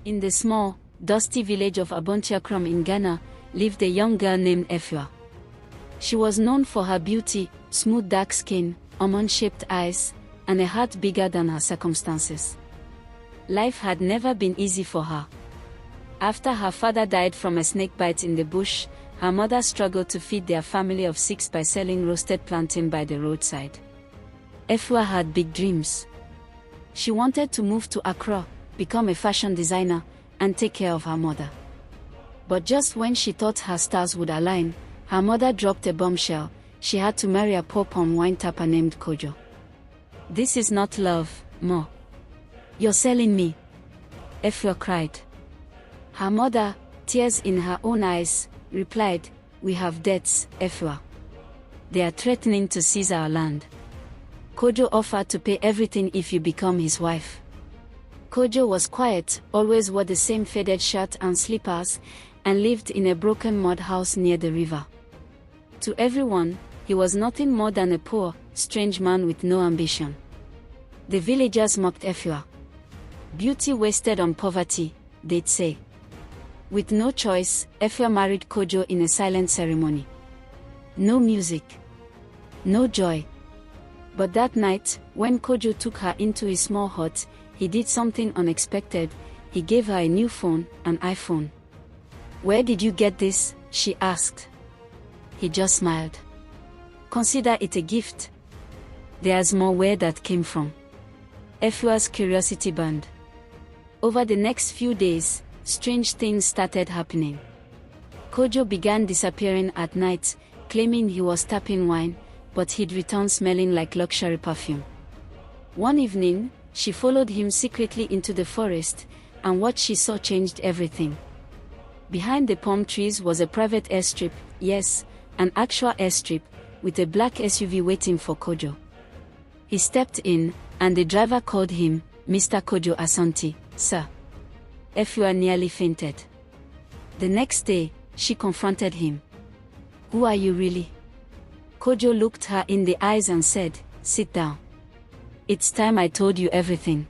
In the small, dusty village of Abontiakrom in Ghana, lived a young girl named Efua. She was known for her beauty, smooth dark skin, almond-shaped eyes, and a heart bigger than her circumstances. Life had never been easy for her. After her father died from a snake bite in the bush, her mother struggled to feed their family of 6 by selling roasted plantain by the roadside. Efua had big dreams. She wanted to move to Accra, become a fashion designer, and take care of her mother. But just when she thought her stars would align, her mother dropped a bombshell. She had to marry a poor palm wine tapper named Kojo. "This is not love, Ma. You're selling me," Efua cried. Her mother, tears in her own eyes, replied, "We have debts, Efua. They are threatening to seize our land. Kojo offered to pay everything if you become his wife." Kojo was quiet, always wore the same faded shirt and slippers, and lived in a broken mud house near the river. To everyone, he was nothing more than a poor, strange man with no ambition. The villagers mocked Efua. Beauty wasted on poverty, they'd say. With no choice, Efua married Kojo in a silent ceremony. No music. No joy. But that night, when Kojo took her into his small hut, he did something unexpected. He gave her a new phone, an iPhone. "Where did you get this?" she asked. He just smiled. "Consider it a gift. There's more where that came from." Efua's curiosity burned. Over the next few days, strange things started happening. Kojo began disappearing at night, claiming he was tapping wine, but he'd return smelling like luxury perfume. One evening, she followed him secretly into the forest, and what she saw changed everything. Behind the palm trees was a private airstrip, yes, an actual airstrip, with a black SUV waiting for Kojo. He stepped in, and the driver called him, "Mr. Kojo Asante, sir." Efua nearly fainted. The next day, she confronted him. "Who are you really?" Kojo looked her in the eyes and said, "Sit down. It's time I told you everything."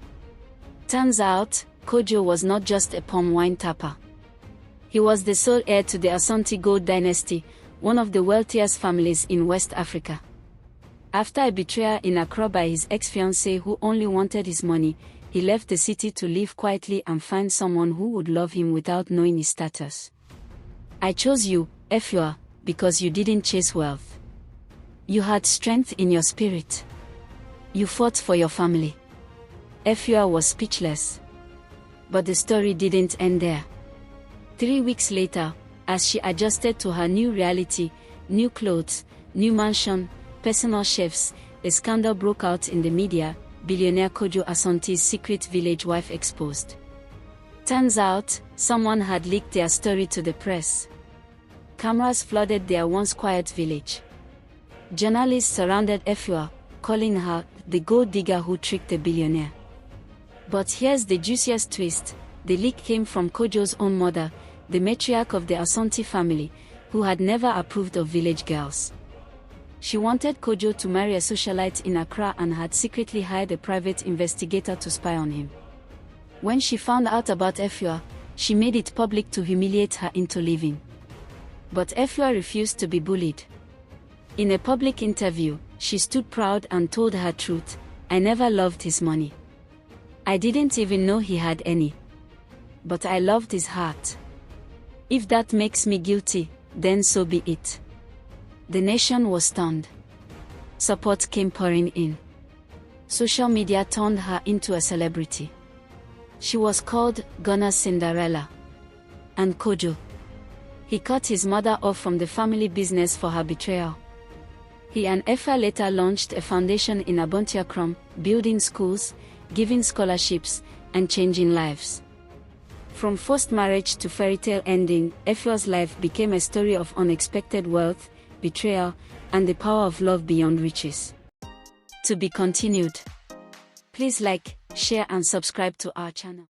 Turns out, Kojo was not just a palm wine tapper. He was the sole heir to the Asante Gold dynasty, one of the wealthiest families in West Africa. After a betrayal in Accra by his ex-fiancée who only wanted his money, he left the city to live quietly and find someone who would love him without knowing his status. "I chose you, Efua, because you didn't chase wealth. You had strength in your spirit. You fought for your family." Efua was speechless. But the story didn't end there. 3 weeks later, as she adjusted to her new reality, new clothes, new mansion, personal chefs, a scandal broke out in the media. Billionaire Kojo Asante's secret village wife exposed. Turns out, someone had leaked their story to the press. Cameras flooded their once quiet village. Journalists surrounded Efua, calling her the gold digger who tricked the billionaire. But here's the juiciest twist: the leak came from Kojo's own mother, the matriarch of the Asante family, who had never approved of village girls. She wanted Kojo to marry a socialite in Accra and had secretly hired a private investigator to spy on him. When she found out about Efua, she made it public to humiliate her into leaving. But Efua refused to be bullied. In a public interview, she stood proud and told her truth: "I never loved his money. I didn't even know he had any. But I loved his heart. If that makes me guilty, then so be it." The nation was stunned. Support came pouring in. Social media turned her into a celebrity. She was called Ghana's Cinderella. And Kojo? He cut his mother off from the family business for her betrayal. He and Efua later launched a foundation in Abontiakrom, building schools, giving scholarships, and changing lives. From forced marriage to fairytale ending, Efua's life became a story of unexpected wealth, betrayal, and the power of love beyond riches. To be continued. Please like, share and subscribe to our channel.